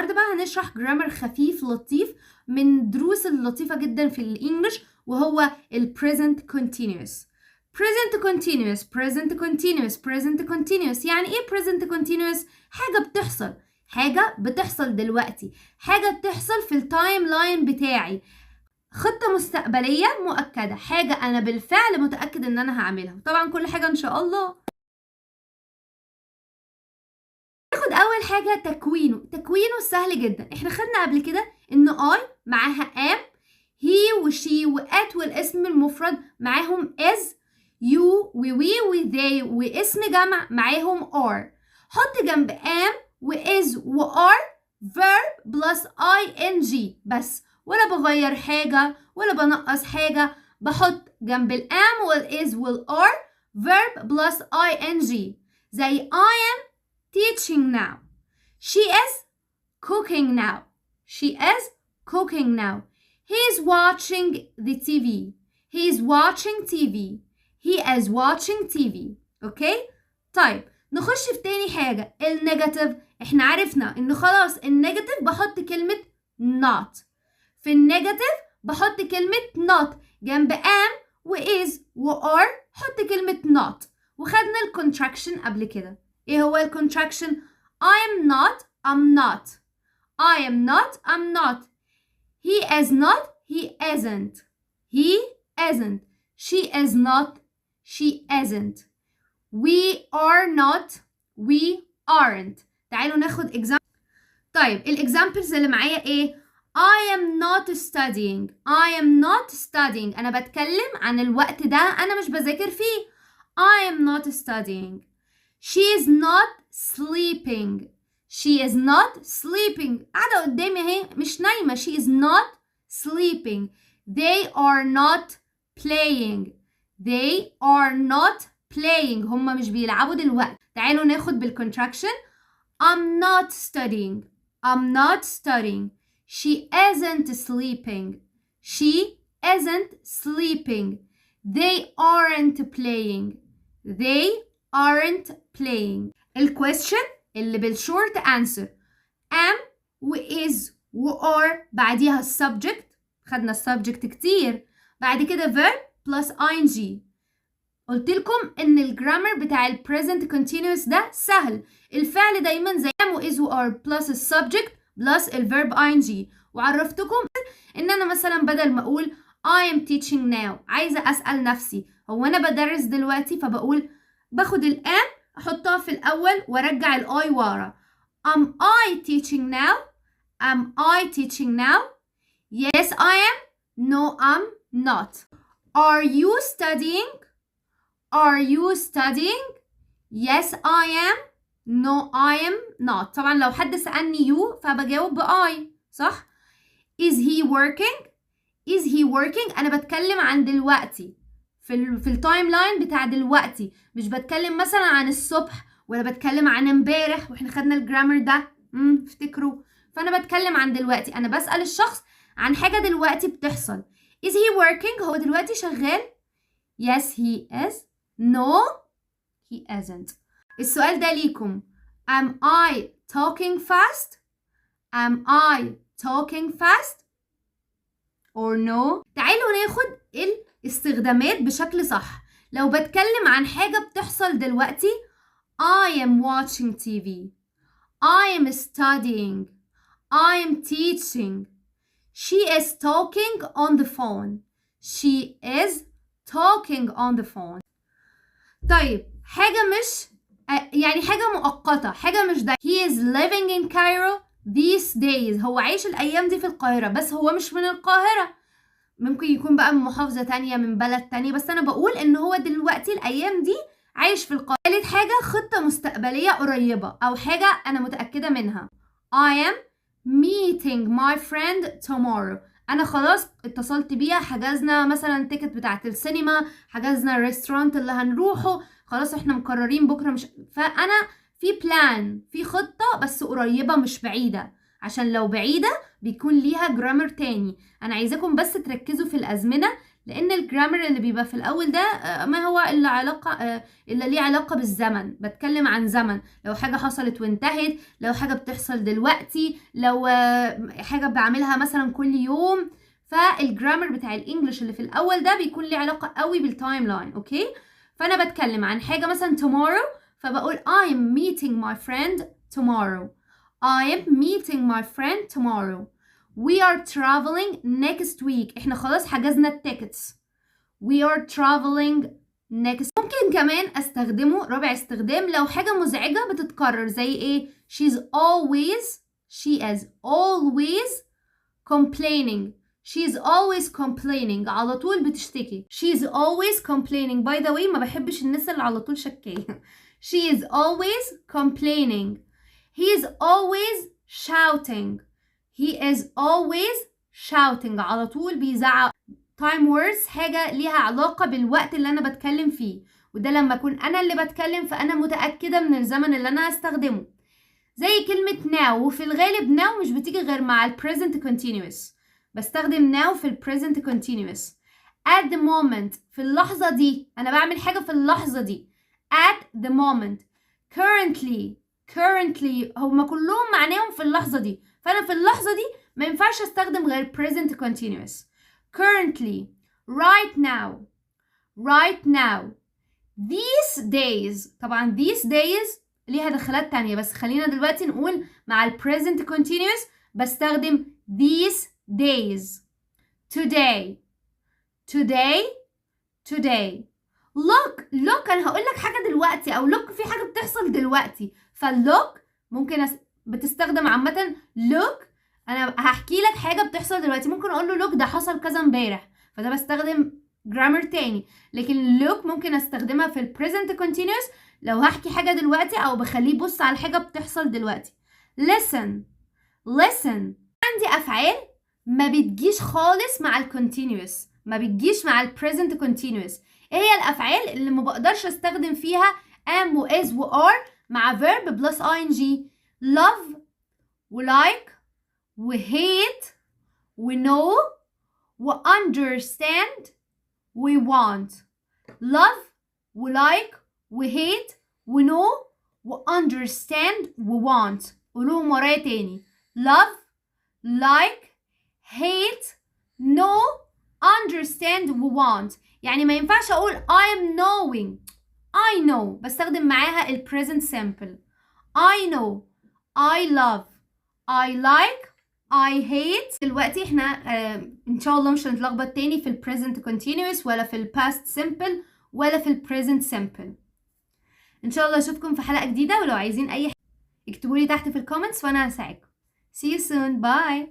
النهارده بقى هنشرح جرامر خفيف لطيف من دروس اللطيفة جدا في الانجليش، وهو ال present continuous. present continuous present continuous present continuous يعني ايه present continuous؟ حاجة بتحصل دلوقتي، حاجة بتحصل في التايم لاين بتاعي، خطة مستقبلية مؤكدة، حاجة انا بالفعل متأكد ان انا هعملها. طبعا كل حاجة ان شاء الله. ناخد اول حاجه تكوينه سهل جدا. احنا خدنا قبل كده ان I معاها am، he وشي وات والاسم المفرد معاهم is، you ووي وthey واسم جمع معاهم are. حط جنب am وis وare verb plus ing بس، ولا بغير حاجه ولا بنقص حاجه. بحط جنب الام واlis والare verb plus ing زي I am teaching now. She is cooking now. She is cooking now. He is watching the TV. He is watching TV. He is watching TV. Okay? طيب نخش في تاني حاجة، النيجاتيف. احنا عرفنا ان خلاص النيجاتيف بحط كلمة not. في النيجاتيف بحط كلمة not جنب am و is و are حط كلمة not. وخدنا الكونتراكشن قبل كده. ايه هو الكونتراكشن؟ I am not, I'm not. I am not, I'm not. He is not, he isn't. He isn't. She is not, she isn't. We are not, we aren't. تعالوا ناخد example. طيب الexamples اللي معايا ايه؟ I am not studying. I am not studying. أنا بتكلم عن الوقت ده أنا مش بذاكر فيه. I am not studying. She is not sleeping. She is not sleeping. قاعدة قدامي اهي مش نايمة. She is not sleeping. They are not playing. They are not playing. هما مش بيلعبوا دلوقتي. تعالوا ناخد بالcontraction. I'm not studying. I'm not studying. She isn't sleeping. She isn't sleeping. They aren't playing. They aren't playing. الquestion اللي بالshort answer am و is و are بعديها subject. خدنا subject كتير. بعد كده verb plus ing. قلت لكم ان الجرامر بتاع ال present continuous ده سهل. الفعل دايما زي am و is و are plus السبجكت plus الverb ing. وعرفتكم ان انا مثلا بدل ما اقول I am teaching now عايزة اسأل نفسي هو انا بدرس دلوقتي، فبقول باخد الام احطها في الاول وارجع الاي ورا. Am I teaching now? Am I teaching now? Yes I am. No I'm not. Are you studying? Are you studying? Yes I am. No I am not. طبعا لو حد سألني you فبجاوب بآي، صح؟ Is he working? Is he working؟ أنا بتكلم عن دلوقتي في التايم لاين بتاع دلوقتي، مش بتكلم مثلا عن الصبح ولا بتكلم عن امبارح واحنا خدنا الجرامر ده افتكروا. فأنا بتكلم عن دلوقتي، أنا بسأل الشخص عن حاجة دلوقتي بتحصل. Is he working؟ هو دلوقتي شغال؟ Yes he is. No he isn't. السؤال ده ليكم. Am I talking fast? Am I talking fast or no؟ تعالوا ناخد الاستخدامات بشكل صح. لو بتكلم عن حاجة بتحصل دلوقتي I am watching TV. I am studying. I am teaching. She is talking on the phone. She is talking on the phone. طيب حاجة مش يعني حاجة مؤقتة، حاجة مش ده. He is living in Cairo these days. هو عايش الأيام دي في القاهرة، بس هو مش من القاهرة، ممكن يكون بقى من محافظة تانية من بلد تانية، بس أنا بقول إن هو دلوقتي الأيام دي عايش في القاهرة. ثالث حاجة خطة مستقبلية قريبة أو حاجة أنا متأكدة منها. I am meeting my friend tomorrow. أنا خلاص اتصلت بيها، حجزنا مثلا تيكت بتاعت السينما، حجزنا الريستورانت اللي هنروحه، خلاص احنا مقررين بكرة مش. فأنا في بلان، في خطة بس قريبة مش بعيدة، عشان لو بعيدة بيكون ليها جرامر تاني. أنا عايزاكم بس تركزوا في الأزمنة لان الجرامر اللي بيبقى في الاول ده ما هو الا علاقه الا ليه علاقه بالزمن، بتكلم عن زمن، لو حاجه حصلت وانتهت، لو حاجه بتحصل دلوقتي، لو حاجه بعملها مثلا كل يوم. فالجرامر بتاع الانجليش اللي في الاول ده بيكون ليه علاقه قوي بالتايم لاين. اوكي، فانا بتكلم عن حاجه مثلا tomorrow، فبقول I'm meeting my friend tomorrow. I am meeting my friend tomorrow. We are traveling next week. احنا خلاص حجزنا التيكتس. We are traveling next. ممكن كمان استخدمه رابع استخدام لو حاجة مزعجة بتتكرر، زي ايه؟ she is always complaining. She is always complaining. على طول بتشتكي. She is always complaining. By the way، ما بحبش الناس اللي على طول شكاية. She is always complaining. He is always shouting. He is always shouting. على طول بيزعق. time words حاجة ليها علاقة بالوقت اللي أنا بتكلم فيه، وده لما أكون أنا اللي بتكلم فأنا متأكدة من الزمن اللي أنا هستخدمه. زي كلمة now، وفي الغالب now مش بتيجي غير مع ال present continuous، بستخدم now في ال present continuous. at the moment في اللحظة دي، أنا بعمل حاجة في اللحظة دي. at the moment. currently هما كلهم معناهم في اللحظة دي، فأنا في اللحظة دي ما ينفعش استخدم غير present continuous. currently. right now. these days. طبعا these days ليها دخلات تانية، بس خلينا دلوقتي نقول مع ال present continuous بستخدم these days. today. look أنا هقول لك حاجة دلوقتي، أو look في حاجة بتحصل دلوقتي، فالlook ممكن بتستخدم عامة. look أنا هحكي لك حاجة بتحصل دلوقتي، ممكن أقول له look ده حصل كذا امبارح، فده بستخدم جرامر تاني. لكن look ممكن استخدمها في ال present continuous لو هحكي حاجة دلوقتي أو بخليه بص على حاجة بتحصل دلوقتي. listen. عندي أفعال ما بتجيش خالص مع ال continuous، ما بتجيش مع ال present continuous. ايه هي الأفعال اللي ما بقدرش استخدم فيها am و is و are مع verb plus ing؟ love و like و hate و know و understand و want. love و like و hate و know و understand و want. قولوهم ورايا تاني. love like hate know understand و want. يعني ما ينفعش اقول I am knowing. I know بستخدم معاها ال present simple. I know, I love, I like, I hate. دلوقتي احنا ان شاء الله مش هنتلخبط تاني في ال present continuous ولا في ال past simple ولا في ال present simple. ان شاء الله اشوفكم في حلقة جديدة، ولو عايزين اي حاجة اكتبولي تحت في الكومنتس وانا هساعدكم. See you soon. Bye.